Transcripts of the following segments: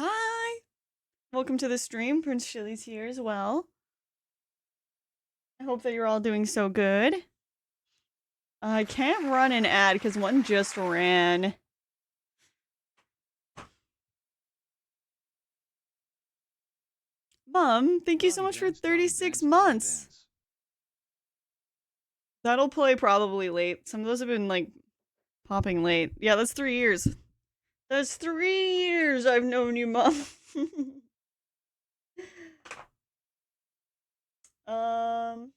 Hi! Welcome to the stream. Prince Chili's here as well. I hope that you're all doing so good. I can't run an ad because one just ran. Mom, thank you so much for 36 months. That'll play probably late. Some of those have been like popping late. Yeah, that's 3 years. That's 3 years I've known you, Mom. um.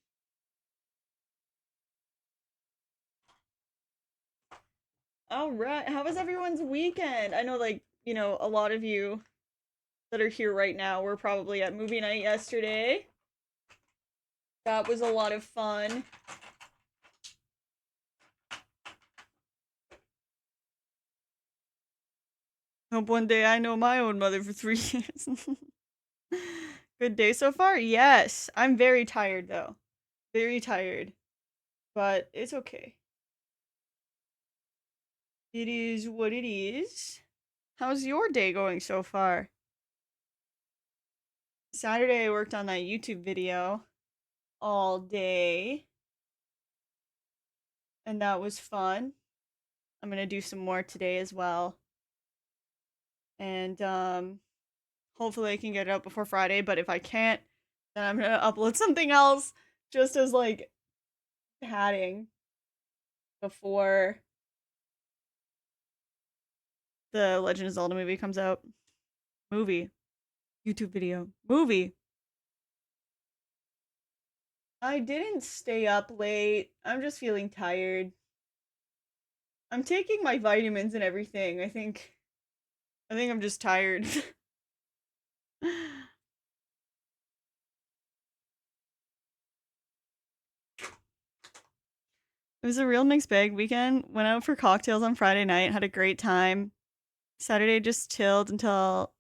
All right. How was everyone's weekend? I know, like, a lot of you that are here right now were probably at movie night yesterday. That was a lot of fun. Hope one day I know my own mother for 3 years. Good day so far? Yes. I'm very tired though. Very tired. But it's okay. It is what it is. How's your day going so far? Saturday I worked on that YouTube video all day. And that was fun. I'm gonna do some more today as well. And hopefully I can get it up before Friday, but if I can't, then I'm gonna upload something else just as like padding before the Legend of Zelda movie comes out. Movie. YouTube video. Movie. I didn't stay up late. I'm just feeling tired. I'm taking my vitamins and everything. I think I'm just tired. It was a real mixed bag weekend. Went out for cocktails on Friday night, had a great time. Saturday just chilled until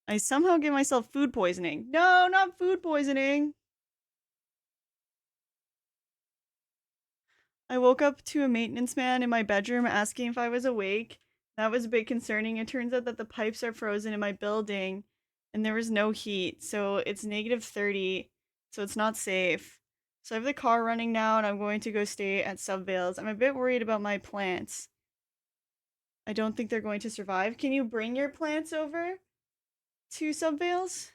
I somehow gave myself food poisoning. No, not food poisoning. I woke up to a maintenance man in my bedroom asking if I was awake. That was a bit concerning. It turns out that the pipes are frozen in my building and there was no heat. So it's -30. So it's not safe. So I have the car running now and I'm going to go stay at Subvales. I'm a bit worried about my plants. I don't think they're going to survive. Can you bring your plants over to Subvales?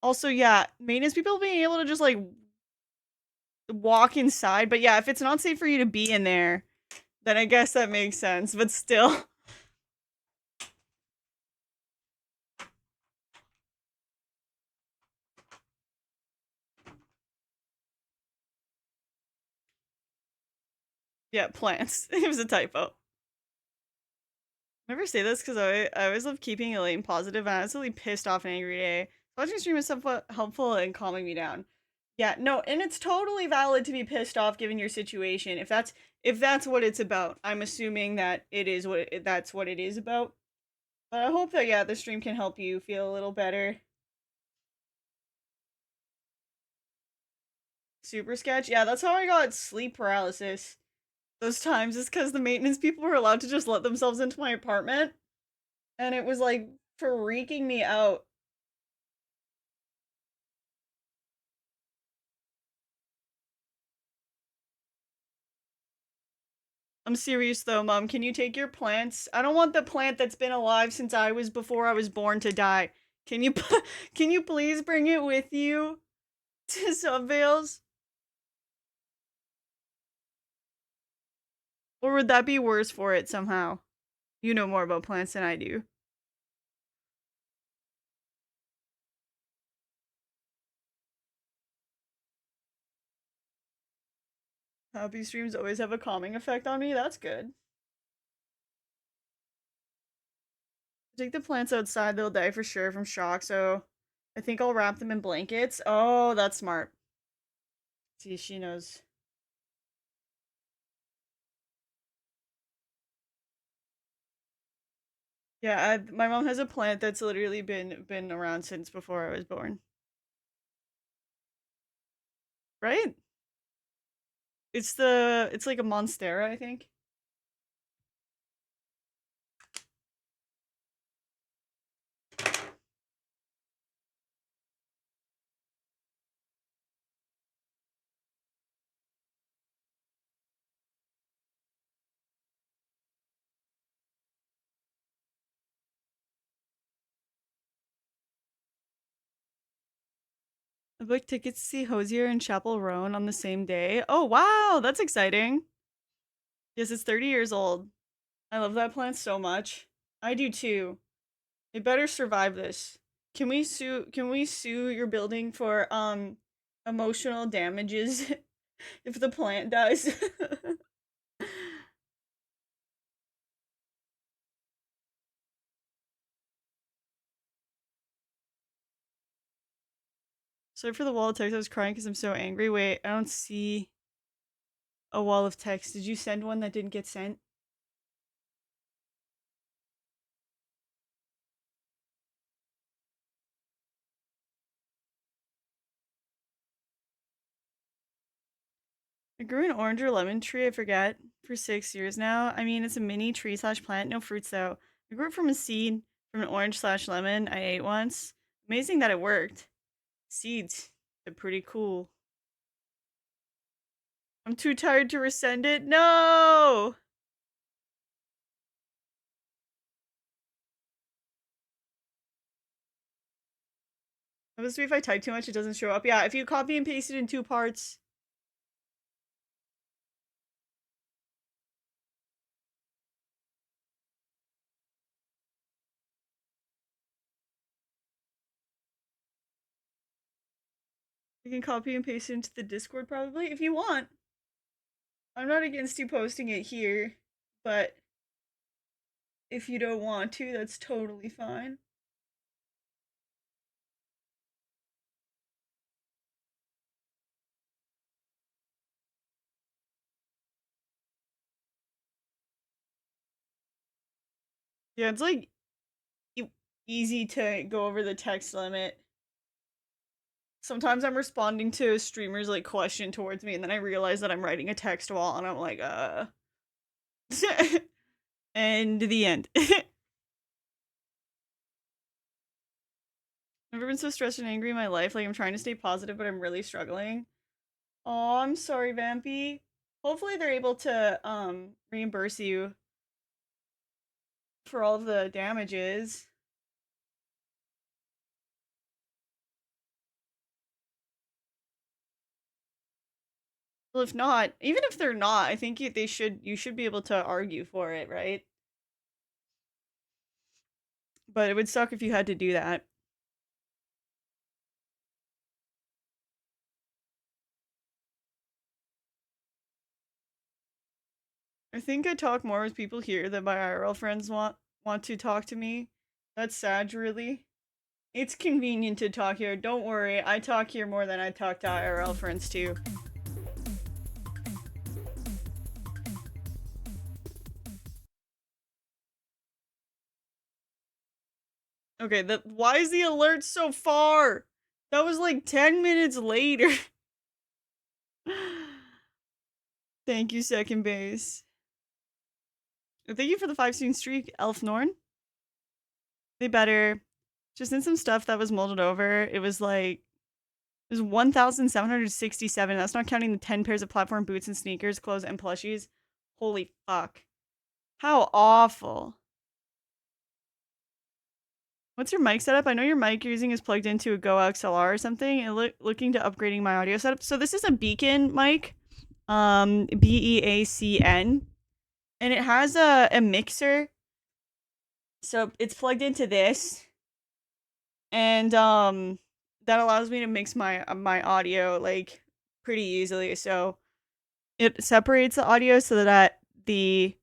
Also, yeah, maintenance people being able to just like walk inside. But yeah, if it's not safe for you to be in there, then I guess that makes sense. But still. Yeah, plants. It was a typo. Never say this because I always love keeping it light and positive, and I was really pissed off and angry day. Watching stream is somewhat helpful in calming me down. Yeah, no, and it's totally valid to be pissed off given your situation. If that's what it's about, I'm assuming that that's what it is about. But I hope that yeah, the stream can help you feel a little better. Super sketch. Yeah, that's how I got sleep paralysis. Those times is because the maintenance people were allowed to just let themselves into my apartment, and it was like freaking me out. I'm serious though, Mom. Can you take your plants? I don't want the plant that's been alive since before I was born to die. Can you can you please bring it with you to Subvales? Or would that be worse for it somehow? You know more about plants than I do. Happy streams always have a calming effect on me. That's good. Take the plants outside, they'll die for sure from shock, so I think I'll wrap them in blankets. Oh, that's smart. See, she knows. Yeah, my mom has a plant that's literally been around since before I was born. Right? It's like a monstera, I think. I booked tickets to see Hosier and Chapel Roan on the same day. Oh wow, that's exciting. Yes, it's 30 years old. I love that plant so much. I do too. It better survive this. Can we sue your building for emotional damages if the plant dies? Sorry for the wall of text. I was crying because I'm so angry. Wait, I don't see a wall of text. Did you send one that didn't get sent? I grew an orange or lemon tree, I forget, for 6 years now. I mean, it's a mini tree slash plant, no fruits though. I grew it from a seed from an orange slash lemon I ate once. Amazing that it worked. Seeds, they're pretty cool. I'm too tired to resend it. No! That must be if I type too much, it doesn't show up. Yeah, if you copy and paste it in 2 parts. You can copy and paste it into the Discord probably if you want. I'm not against you posting it here, but if you don't want to, that's totally fine. Yeah, it's like easy to go over the text limit. Sometimes I'm responding to a streamer's like question towards me, and then I realize that I'm writing a text wall, and I'm like, and the end. Never been so stressed and angry in my life. Like I'm trying to stay positive, but I'm really struggling. Oh, I'm sorry, Vampy. Hopefully they're able to reimburse you for all of the damages. Well, if not, even if they're not, I think you should be able to argue for it, right? But it would suck if you had to do that. I think I talk more with people here than my IRL friends want to talk to me. That's sad, really. It's convenient to talk here. Don't worry, I talk here more than I talk to IRL friends too. Okay, why is the alert so far? That was like 10 minutes later. Thank you, second base. Thank you for the 5-stream streak, Elf Norn. They better. Just in some stuff that was molded over. It was 1,767. That's not counting the 10 pairs of platform boots and sneakers, clothes, and plushies. Holy fuck. How awful. What's your mic setup? I know your mic you're using is plugged into a Go XLR or something, and looking to upgrading my audio setup. So this is a Beacon mic, BEACN, and it has a mixer. So it's plugged into this, and that allows me to mix my audio like pretty easily. So it separates the audio so that the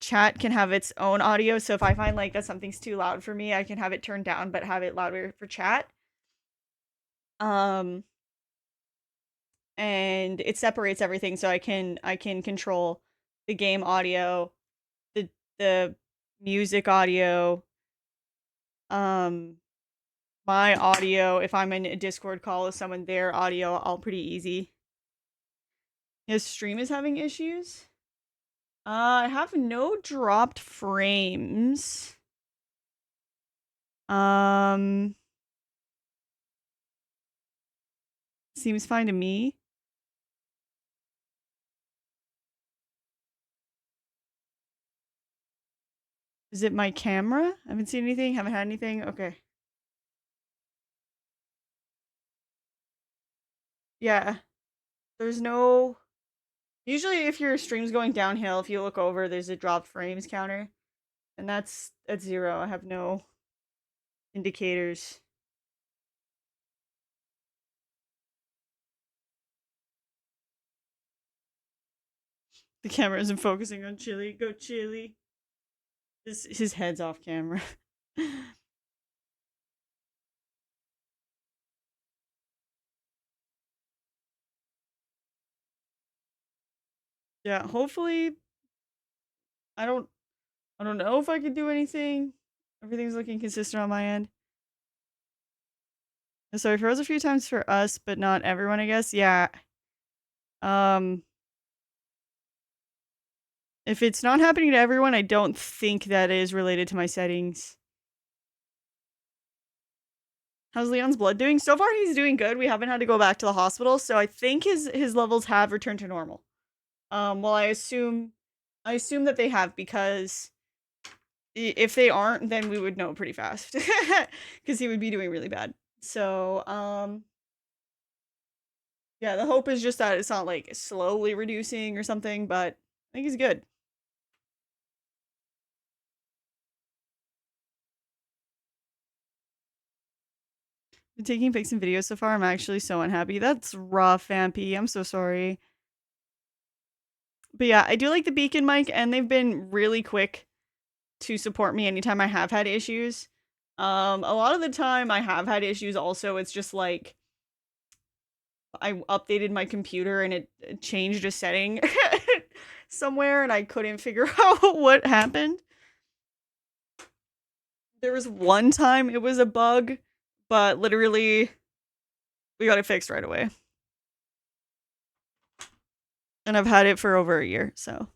chat can have its own audio. So if I find like that something's too loud for me, I can have it turned down but have it louder for chat. Um and it separates everything so I can control the game audio, the music audio, um my audio if I'm in a Discord call with someone, their audio, all pretty easy. His stream is having issues. I have no dropped frames. Um Seems fine to me. Is it my camera? I haven't seen anything, haven't had anything. Okay. Yeah. There's no usually if your stream's going downhill, if you look over, there's a dropped frames counter. And that's at 0. I have no indicators. The camera isn't focusing on Chili. Go Chili. His head's off camera. Yeah, hopefully I don't I don't know if I could do anything. Everything's looking consistent on my end. So it froze a few times for us, but not everyone, I guess. Yeah. Um if it's not happening to everyone, I don't think that is related to my settings. How's Leon's blood doing? So far he's doing good. We haven't had to go back to the hospital, so I think his levels have returned to normal. Well I assume that they have because if they aren't, then we would know pretty fast because he would be doing really bad. So, yeah, the hope is just that it's not like slowly reducing or something, but I think he's good. Been taking pics and videos so far. I'm actually so unhappy. That's rough, Vampy. I'm so sorry. But yeah, I do like the beacon mic, and they've been really quick to support me anytime I have had issues. A lot of the time I have had issues also, it's just like I updated my computer and it changed a setting somewhere and I couldn't figure out what happened. There was one time it was a bug, but literally we got it fixed right away. And I've had it for over a year, so.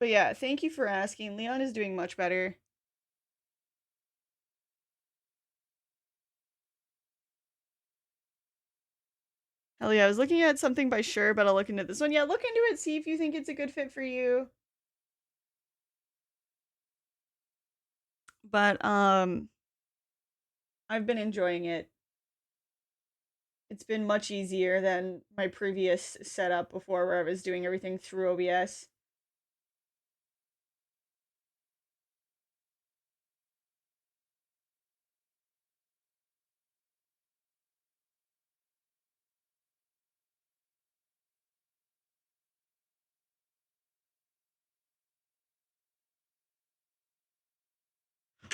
But yeah, thank you for asking. Leon is doing much better. Hell yeah, I was looking at something by Sure, but I'll look into this one. Yeah, look into it, see if you think it's a good fit for you. But I've been enjoying it. It's been much easier than my previous setup before where I was doing everything through OBS.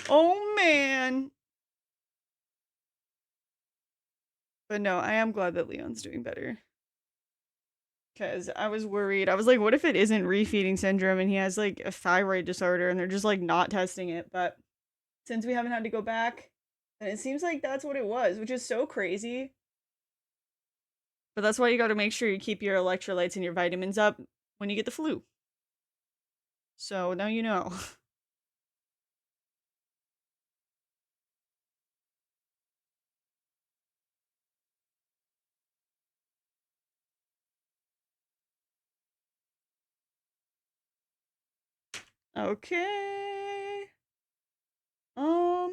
Oh man. But no, I am glad that Leon's doing better. Because I was worried. I was like, what if it isn't refeeding syndrome and he has like a thyroid disorder and they're just like not testing it? But since we haven't had to go back, then it seems like that's what it was, which is so crazy. But that's why you got to make sure you keep your electrolytes and your vitamins up when you get the flu. So now you know. Okay. Um.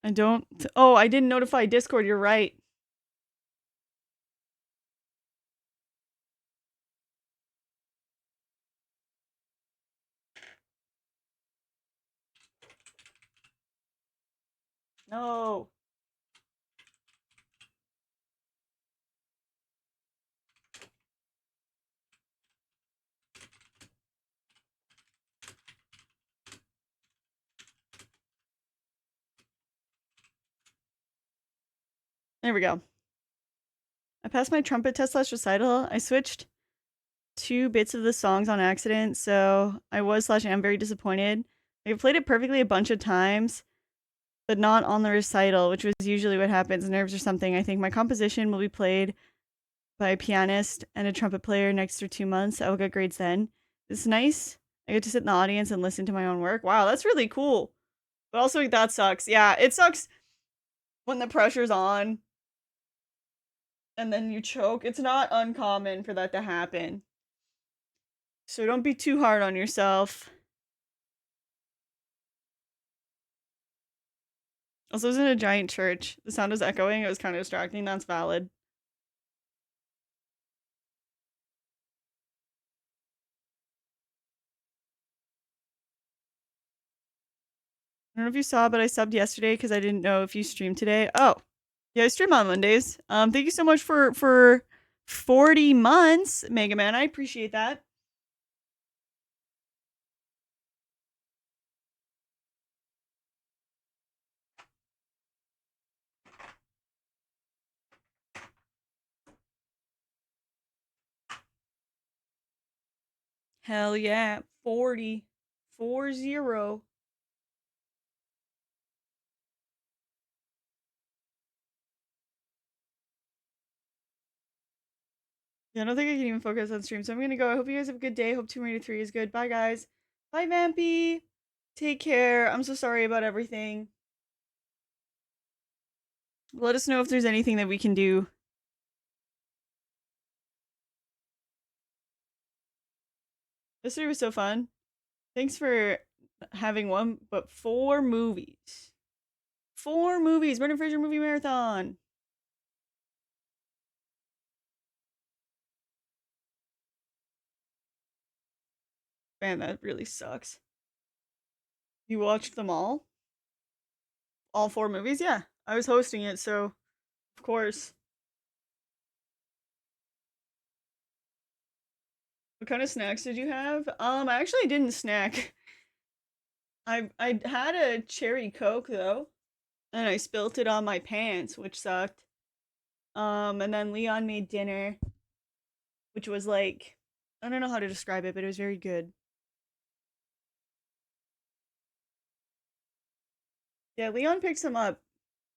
I don't. Oh, I didn't notify Discord. You're right. No. There we go. I passed my trumpet test slash recital. I switched 2 bits of the songs on accident, so I was slash am very disappointed. I played it perfectly a bunch of times, but not on the recital, which was usually what happens. Nerves or something. I think my composition will be played by a pianist and a trumpet player next to 2 months. I will get grades then. It's nice. I get to sit in the audience and listen to my own work. Wow, that's really cool. But also that sucks. Yeah, it sucks when the pressure's on and then you choke. It's not uncommon for that to happen. So don't be too hard on yourself. Also, I was in a giant church. The sound was echoing. It was kind of distracting. That's valid. I don't know if you saw, but I subbed yesterday because I didn't know if you streamed today. Oh, yeah, I stream on Mondays. Thank you so much for 40 months, Mega Man. I appreciate that. Hell yeah, 40, 40. Yeah, I don't think I can even focus on stream, so I'm gonna go. I hope you guys have a good day. Hope Tomb Raider 3 is good. Bye, guys. Bye, Vampy. Take care. I'm so sorry about everything. Let us know if there's anything that we can do. Yesterday was so fun. Thanks for having one, but 4 movies. 4 movies. Brendan Fraser movie marathon. Man, that really sucks. You watched them all? All 4 movies? Yeah. I was hosting it, so of course. What kind of snacks did you have? I actually didn't snack. I had a cherry Coke though, and I spilt it on my pants, which sucked. And then Leon made dinner, which was like I don't know how to describe it, but it was very good. Yeah, Leon picked some up.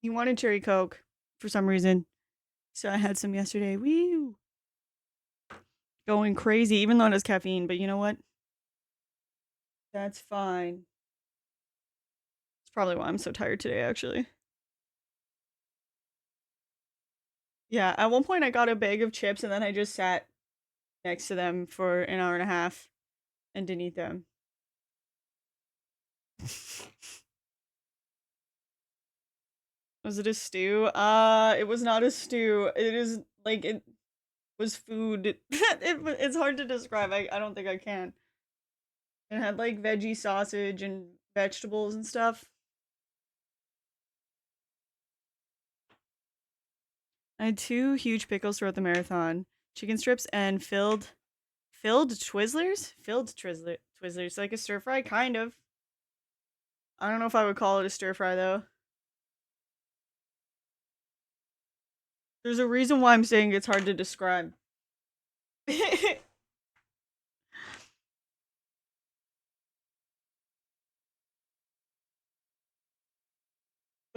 He wanted cherry Coke for some reason. So I had some yesterday. Woo! Going crazy, even though it has caffeine, but you know what? That's fine. It's probably why I'm so tired today, actually. Yeah, at one point I got a bag of chips and then I just sat next to them for an hour and a half and didn't eat them. Was it a stew? It was not a stew. It is like it was food. It's hard to describe. I don't think I can. It had like veggie sausage and vegetables and stuff. I had 2 huge pickles throughout the marathon, chicken strips and filled Twizzlers, Twizzlers, like a stir fry, kind of. I don't know if I would call it a stir fry though. There's a reason why I'm saying it's hard to describe. But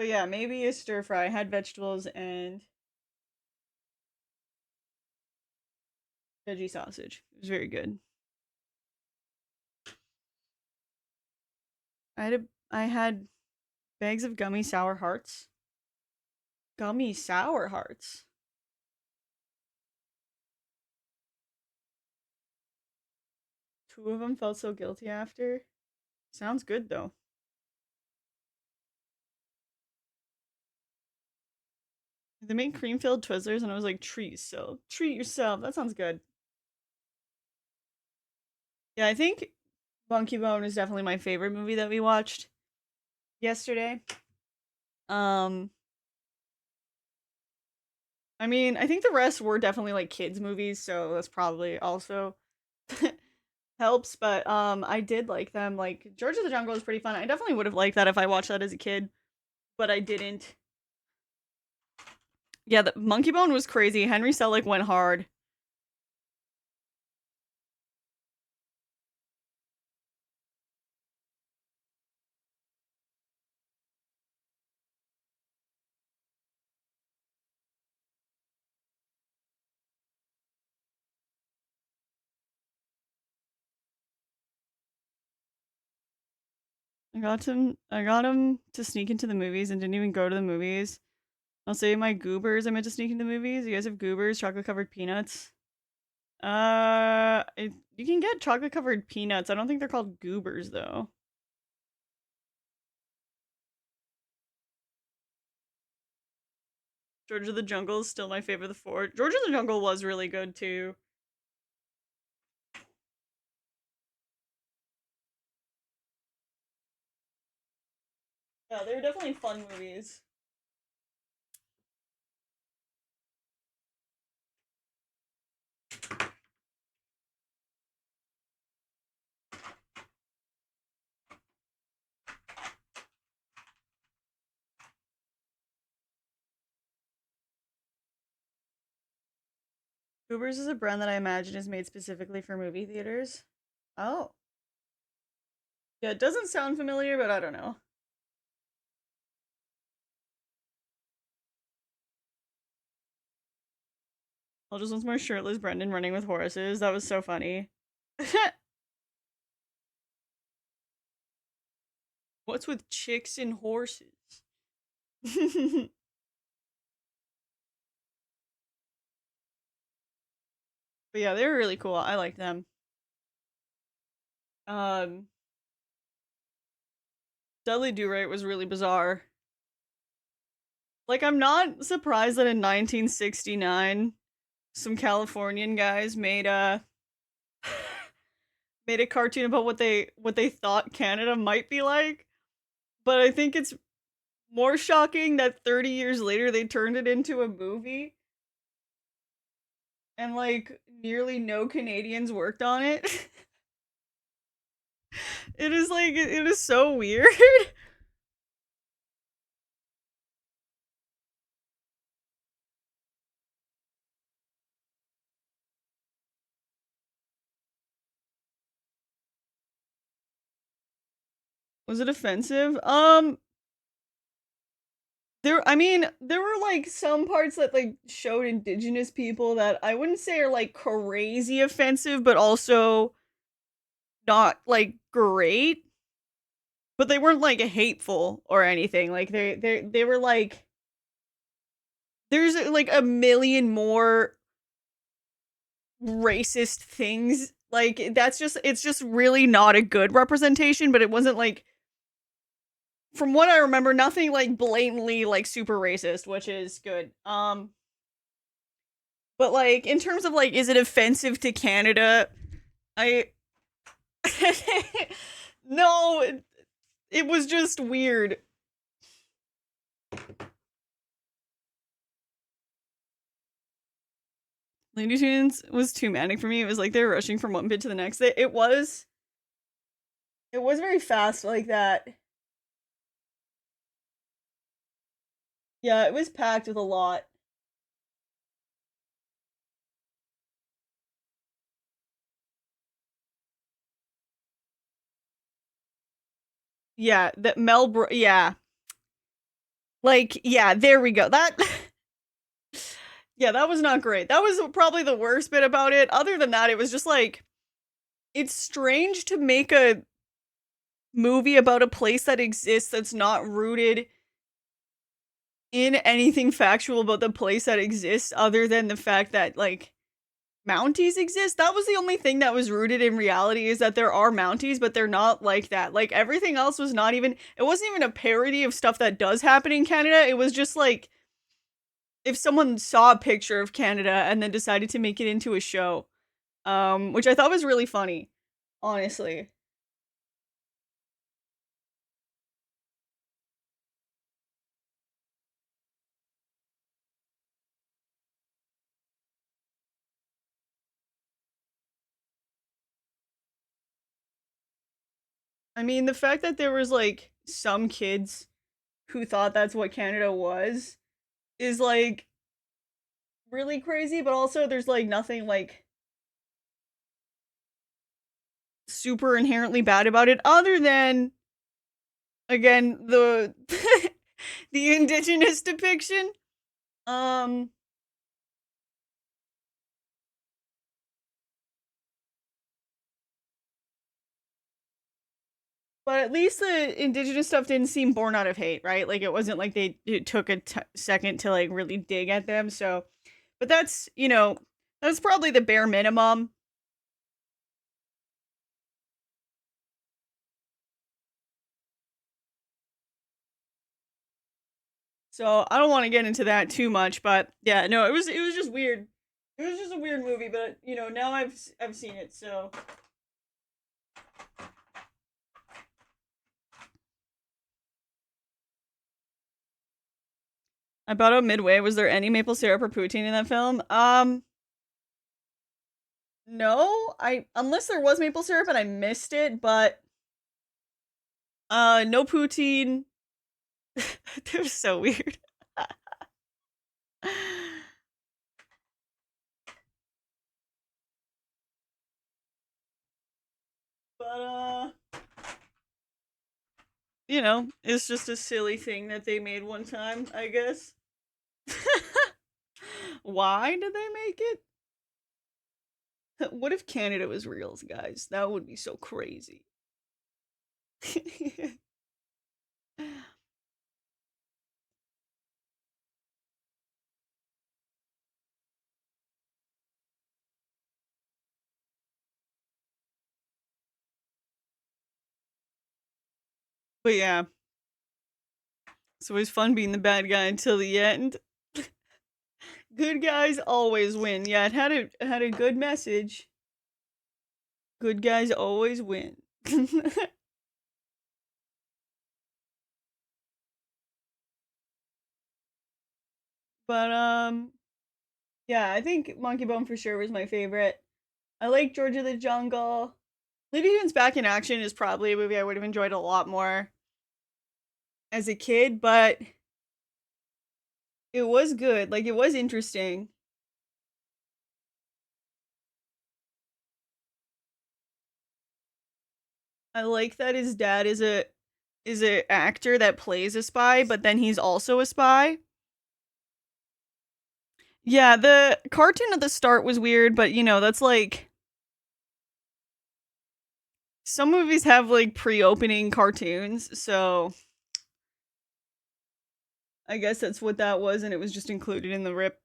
yeah, maybe a stir fry. Had vegetables and veggie sausage. It was very good. I had bags of gummy sour hearts. Gummy sour hearts. 2 of them felt so guilty after. Sounds good though. They made cream filled Twizzlers and I was like, treat yourself. That sounds good. Yeah, I think Monkey Bone is definitely my favorite movie that we watched yesterday. Um, I mean, I think the rest were definitely like kids movies, so that's probably also helps. But I did like them. Like George of the Jungle is pretty fun. I definitely would have liked that if I watched that as a kid, but I didn't. Yeah, the Monkey Bone was crazy. Henry Selick went hard. I got him to sneak into the movies and didn't even go to the movies. I'll say my goobers I meant to sneak into the movies. You guys have goobers, chocolate covered peanuts. You can get chocolate covered peanuts. I don't think they're called goobers though. George of the Jungle is still my favorite of the four. George of the Jungle was really good too. Yeah, they were definitely fun movies. Goobers is a brand that I imagine is made specifically for movie theaters. Oh. Yeah, it doesn't sound familiar, but I don't know. I'll just want more shirtless Brendan running with horses. That was so funny. What's with chicks and horses? But yeah, they were really cool. I like them. Um, Dudley Do Right was really bizarre. Like, I'm not surprised that in 1969, some Californian guys made a cartoon about what they thought Canada might be like. But I think it's more shocking that 30 years later they turned it into a movie and like nearly no Canadians worked on it. It is like it is so weird. Was it offensive? There were like some parts that like showed indigenous people that I wouldn't say are like crazy offensive, but also not like great. But they weren't like hateful or anything. Like they were like there's like a million more racist things. Like that's just it's just really not a good representation, but it wasn't like from what I remember, nothing like blatantly like super racist, which is good. But like in terms of like is it offensive to Canada? I no, it was just weird. Looney Tunes was too manic for me. It was like they were rushing from one bit to the next. It was very fast like that. Yeah, it was packed with a lot. Yeah, that yeah. Like yeah, there we go. That yeah, that was not great. That was probably the worst bit about it. Other than that, it was just like it's strange to make a movie about a place that exists that's not rooted in anything factual about the place that exists other than the fact that like Mounties exist. That was the only thing that was rooted in reality is that there are Mounties, but they're not like that. Like everything else was not even it wasn't even a parody of stuff that does happen in Canada. It was just like if someone saw a picture of Canada and then decided to make it into a show. Which I thought was really funny, honestly. I mean, the fact that there was like some kids who thought that's what Canada was is like really crazy, but also there's like nothing like super inherently bad about it other than again the the indigenous depiction. Um But at least the indigenous stuff didn't seem born out of hate, right? Like it wasn't like it took a second to like really dig at them. So, but that's that's probably the bare minimum. So I don't want to get into that too much, but yeah, no, it was just weird. It was just a weird movie, but now I've seen it, so about out midway. Was there any maple syrup or poutine in that film? No, I unless there was maple syrup and I missed it, but no poutine. They were so weird. But it's just a silly thing that they made one time, I guess. Why did they make it? What if Canada was real, guys? That would be so crazy. But yeah, it's always fun being the bad guy until the end. Good guys always win. Yeah, it had a good message. Good guys always win. But yeah, I think Monkey Bone for sure was my favorite. I like George of the Jungle. Looney Tunes Back in Action is probably a movie I would have enjoyed a lot more as a kid, but it was good. Like it was interesting. I like that his dad is a actor that plays a spy, but then he's also a spy. Yeah, the cartoon at the start was weird, but that's like some movies have like pre-opening cartoons, so I guess that's what that was, and it was just included in the rip.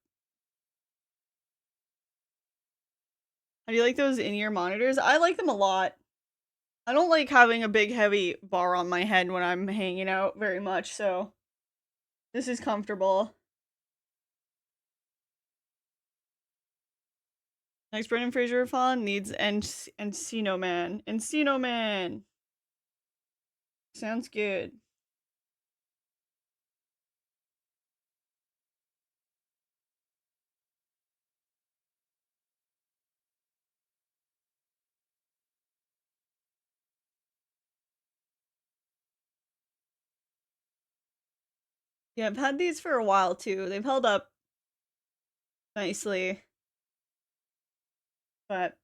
How do you like those in-ear monitors? I like them a lot. I don't like having a big heavy bar on my head when I'm hanging out very much, so this is comfortable. Next Brendan Fraser fan needs Encino Man. Encino Man. Sounds good. Yeah, I've had these for a while too. They've held up nicely, but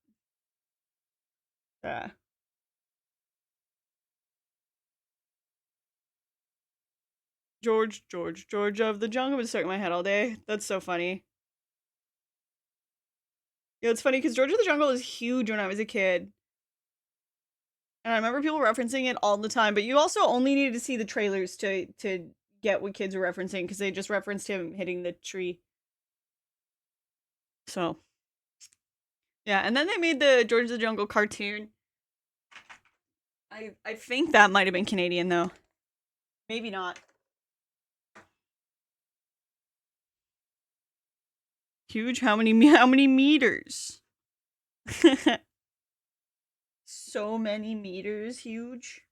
uh, George of the Jungle was stuck in my head all day. That's so funny. Yeah, it's funny because George of the Jungle was huge when I was a kid, and I remember people referencing it all the time. But you also only needed to see the trailers to get what kids were referencing because they just referenced him hitting the tree. So yeah, and then they made the George of the Jungle cartoon. I think that might have been Canadian though. Maybe not. Huge. How many meters? So many meters. Huge.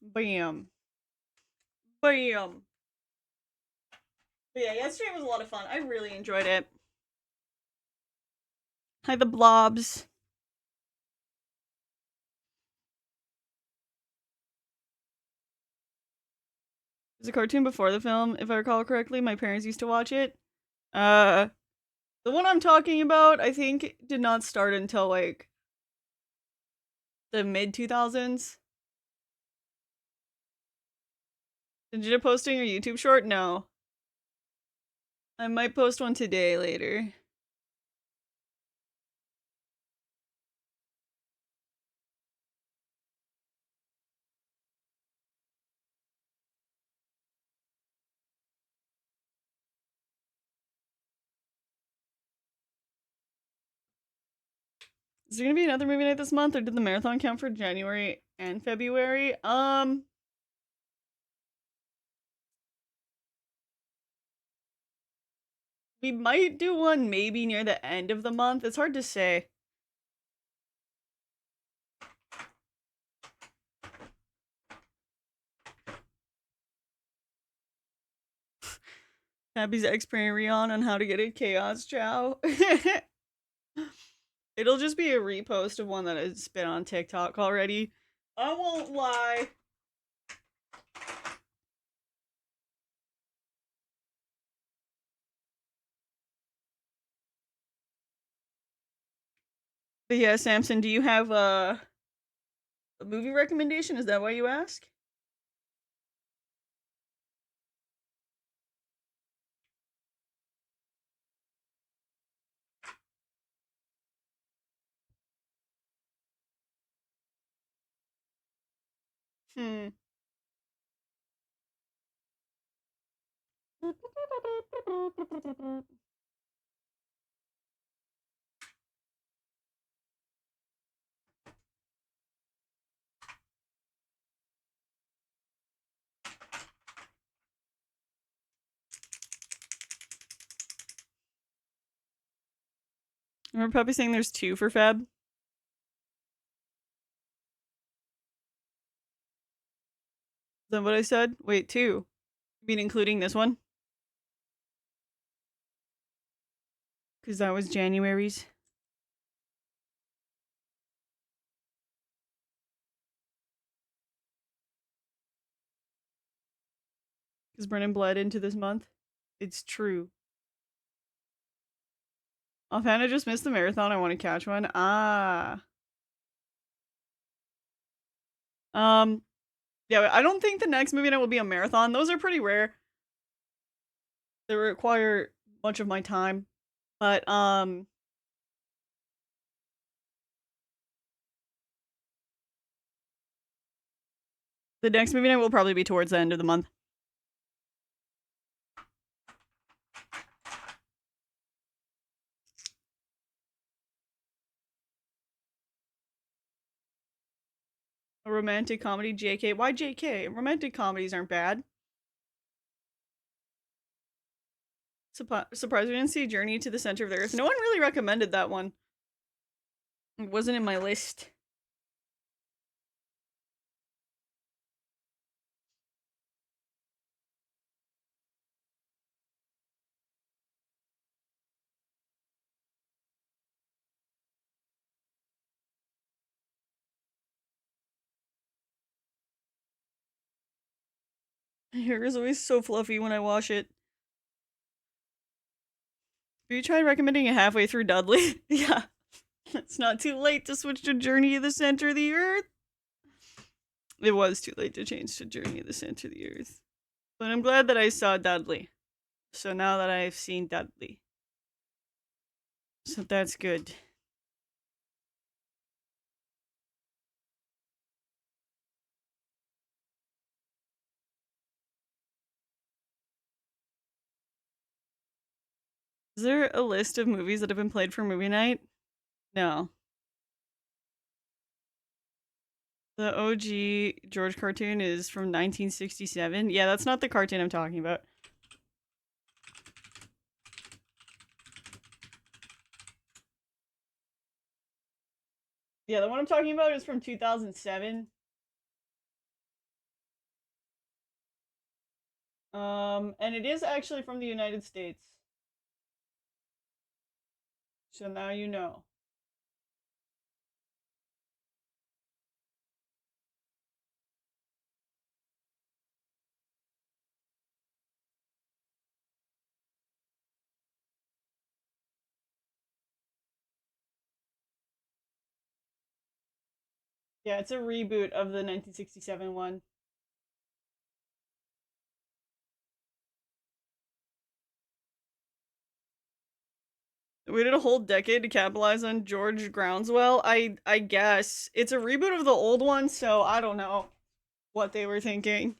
Bam. Bam. But yeah, yesterday was a lot of fun. I really enjoyed it. Hi, the blobs. It was a cartoon before the film, if I recall correctly. My parents used to watch it. Uh, the one I'm talking about, I think, did not start until like the mid 2000s. Did you posting your YouTube short? No. I might post one today later. Is there gonna be another movie night this month, or did the marathon count for January and February? We might do one maybe near the end of the month. It's hard to say. Abby's experiencing Rion on how to get a chaos chow. It'll just be a repost of one that has been on TikTok already. I won't lie. But yeah, Samson, do you have a movie recommendation? Is that why you ask? Hmm. Remember Puppy saying there's two for Feb? Is that what I said? Wait, two. You mean including this one? Because that was January's. Because Brennan bled into this month. It's true. Offhand, I just missed the marathon. I want to catch one. Ah. Um. Yeah, I don't think the next movie night will be a marathon. Those are pretty rare. They require much of my time. But the next movie night will probably be towards the end of the month. A romantic comedy, JK. Why JK? Romantic comedies aren't bad. Surprised we didn't see Journey to the Center of the Earth. No one really recommended that one. It wasn't in my list. My hair is always so fluffy when I wash it. Have you tried recommending it halfway through Dudley? Yeah. It's not too late to switch to Journey to the Center of the Earth. It was too late to change to Journey to the Center of the Earth. But I'm glad that I saw Dudley. So now that I've seen Dudley. So that's good. Is there a list of movies that have been played for movie night? No. The OG George cartoon is from 1967. Yeah, that's not the cartoon I'm talking about. Yeah, the one I'm talking about is from 2007. And it is actually from the United States. So now you know. Yeah, it's a reboot of the 1967 one. waited a whole decade to capitalize on George Groundswell. I guess it's a reboot of the old one, so I don't know what they were thinking.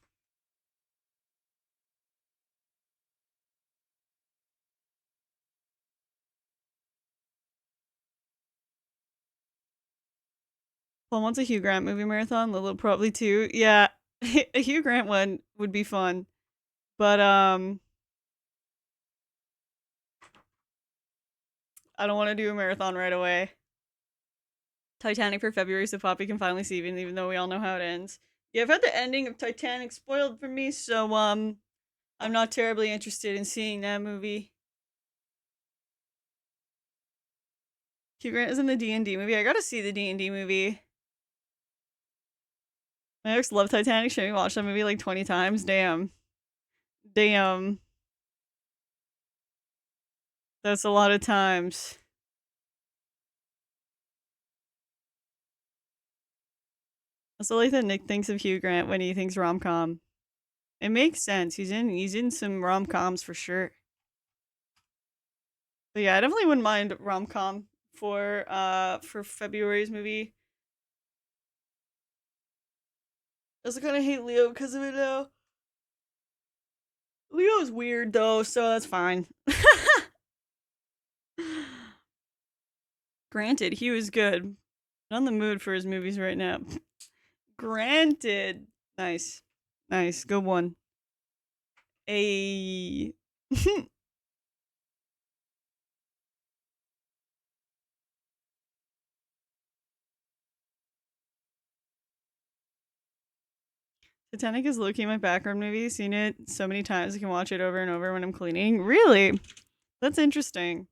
Well, once a Hugh Grant movie marathon, Lilo probably too. Yeah, a Hugh Grant one would be fun, but I don't want to do a marathon right away. Titanic for February so Poppy can finally see it, even though we all know how it ends. Yeah, I've had the ending of Titanic spoiled for me, so I'm not terribly interested in seeing that movie. Hugh Grant is in the D&D movie. I gotta see the D&D movie. My ex loved Titanic. Should we watch that movie like 20 times? Damn. Damn. That's a lot of times. Also like that Nick thinks of Hugh Grant when he thinks rom-com. It makes sense. He's in some rom-coms for sure. But yeah, I definitely wouldn't mind rom-com for February's movie. I also kind of hate Leo because of it though. Leo's weird though, so that's fine. Granted, he was good. Not in the mood for his movies right now. Granted. Nice. Nice. Good one. A. Titanic is low-key my background movie. Seen it so many times I can watch it over and over when I'm cleaning. Really? That's interesting.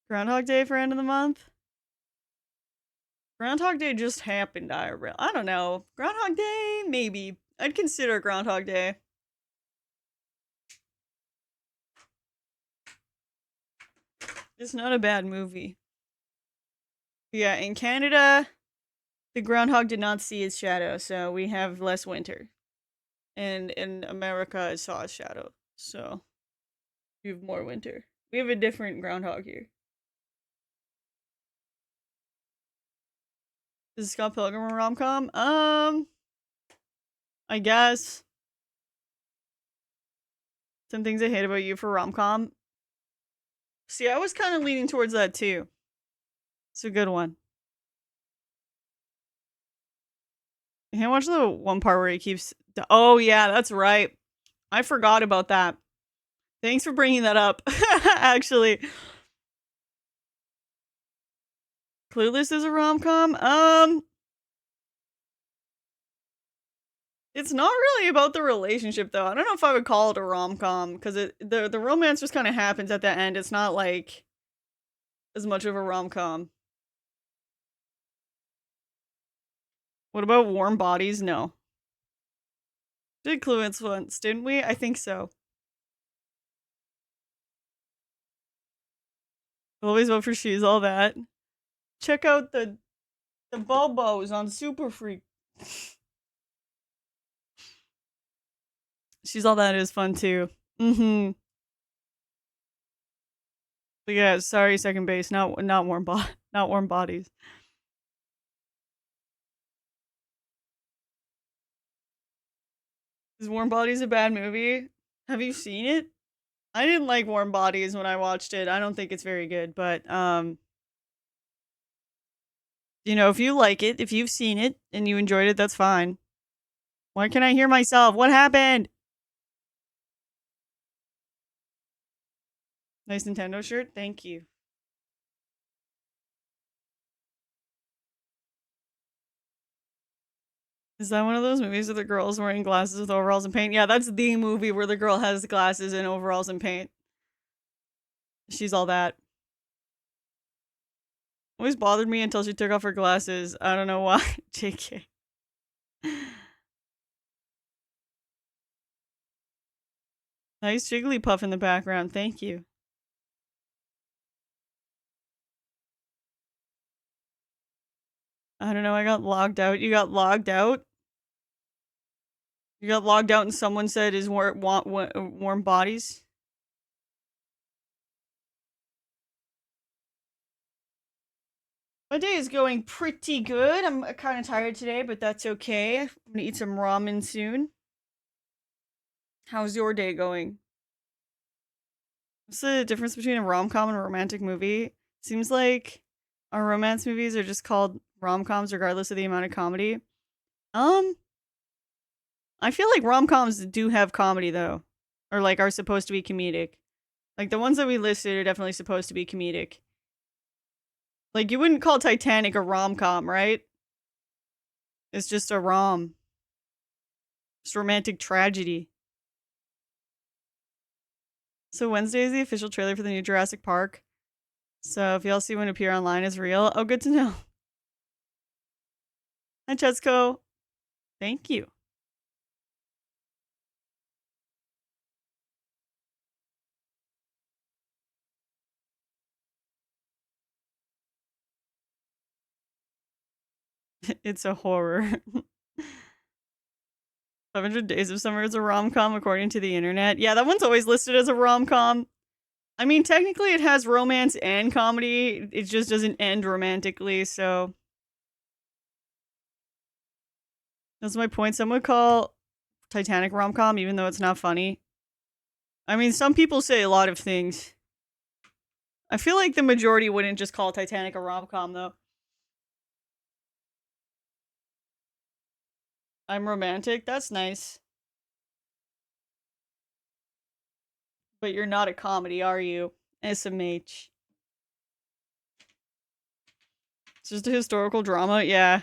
Groundhog Day for end of the month? Groundhog Day just happened, I don't know. Groundhog Day? Maybe. I'd consider Groundhog Day. It's not a bad movie. Yeah, in Canada, the groundhog did not see its shadow, so we have less winter. And in America, it saw its shadow, so we have more winter. We have a different groundhog here. Is Scott Pilgrim a rom com? I guess. Some things I hate about you for rom com. See, I was kind of leaning towards that too. It's a good one. I can't watch the one part where he keeps. Oh yeah, that's right. I forgot about that. Thanks for bringing that up. Actually, Clueless is a rom com. It's not really about the relationship though. I don't know if I would call it a rom com because the romance just kind of happens at the end. It's not like as much of a rom com. What about Warm Bodies? No. Did Clueless once, didn't we? I think so. Always vote for She's All That. Check out the Bobos on Super Freak. She's All That is fun too. Mm-hmm. But yeah, sorry, second base. Not not Warm Bodies. Is Warm Bodies a bad movie? Have you seen it? I didn't like Warm Bodies when I watched it. I don't think it's very good, but if you like it, if you've seen it and you enjoyed it, that's fine. Why can't I hear myself? What happened? Nice Nintendo shirt. Thank you. Is that one of those movies with the girls wearing glasses with overalls and paint? Yeah, that's the movie where the girl has glasses and overalls and paint. She's all that. Always bothered me until she took off her glasses. I don't know why. JK. Nice Jigglypuff in the background. Thank you. I don't know. I got logged out. You got logged out? You got logged out and someone said is warm bodies? My day is going pretty good. I'm kind of tired today, but that's okay. I'm gonna eat some ramen soon. How's your day going? What's the difference between a rom-com and a romantic movie? Seems like our romance movies are just called rom-coms regardless of the amount of comedy. Um, I feel like rom-coms do have comedy though. Or like are supposed to be comedic. Like the ones that we listed are definitely supposed to be comedic. Like you wouldn't call Titanic a rom-com, right? It's just a rom. It's romantic tragedy. So Wednesday is the official trailer for the new Jurassic Park. So if y'all see one appear online as real, oh, good to know. Hi, Chesko. Thank you. It's a horror. 500 Days of Summer is a rom-com according to the internet. Yeah, that one's always listed as a rom-com. I mean, technically it has romance and comedy. It just doesn't end romantically, so that's my point. Some would call Titanic rom-com even though it's not funny. I mean, some people say a lot of things. I feel like the majority wouldn't just call Titanic a rom-com though. I'm romantic. That's nice. But you're not a comedy, are you? SMH. It's just a historical drama, yeah.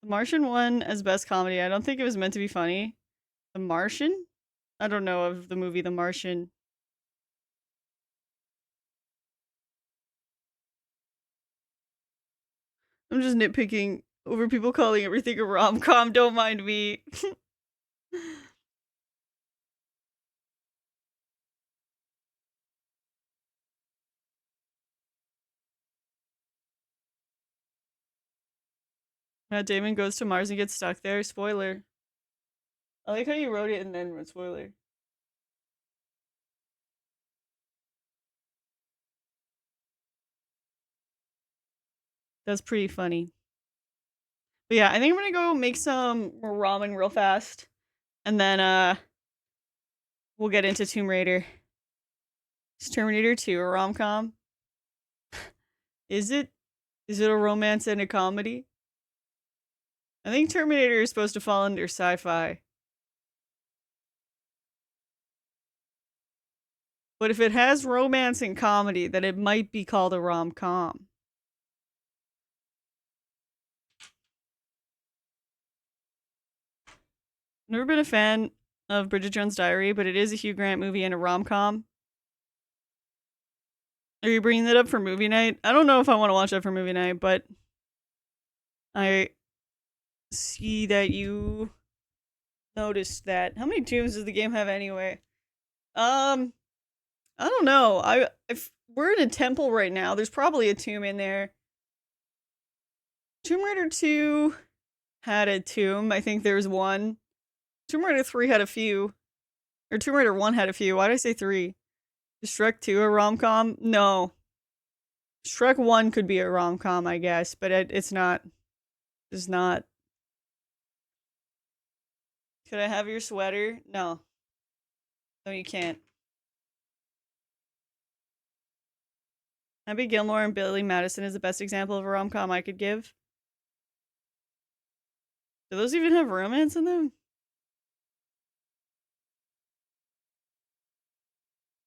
The Martian won as best comedy. I don't think it was meant to be funny. The Martian? I don't know of the movie The Martian. I'm just nitpicking over people calling everything a rom-com. Don't mind me. Matt Damon goes to Mars and gets stuck there. Spoiler. I like how you wrote it and then wrote spoiler. That's pretty funny. But yeah, I think I'm gonna go make some ramen real fast. And then we'll get into Tomb Raider. Is Terminator 2 a rom-com? Is it? Is it a romance and a comedy? I think Terminator is supposed to fall under sci-fi. But if it has romance and comedy, then it might be called a rom-com. Never been a fan of Bridget Jones' Diary, but it is a Hugh Grant movie and a rom-com. Are you bringing that up for movie night? I don't know if I want to watch that for movie night, but I see that you noticed that. How many tombs does the game have anyway? I don't know. If we're in a temple right now, there's probably a tomb in there. Tomb Raider 2 had a tomb. I think there's one. Tomb Raider 3 had a few. Or Tomb Raider 1 had a few. Why did I say 3? Is Shrek 2 a rom-com? No. Shrek 1 could be a rom-com, I guess, but it's not. It's not. Could I have your sweater? No. No, you can't. Happy Gilmore and Billy Madison is the best example of a rom-com I could give. Do those even have romance in them?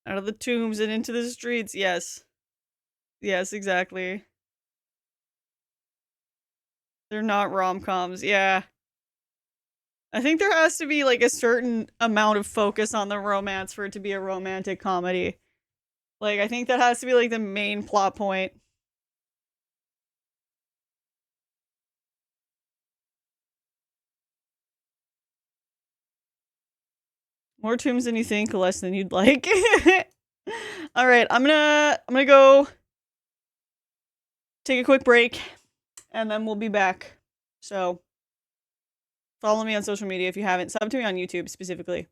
Out of the tombs and into the streets, yes. Yes, exactly. They're not rom-coms, yeah. I think there has to be like a certain amount of focus on the romance for it to be a romantic comedy. Like, I think that has to be like the main plot point. More tombs than you think, less than you'd like. All right, I'm gonna go take a quick break, and then we'll be back. So, follow me on social media if you haven't. Sub to me on YouTube specifically.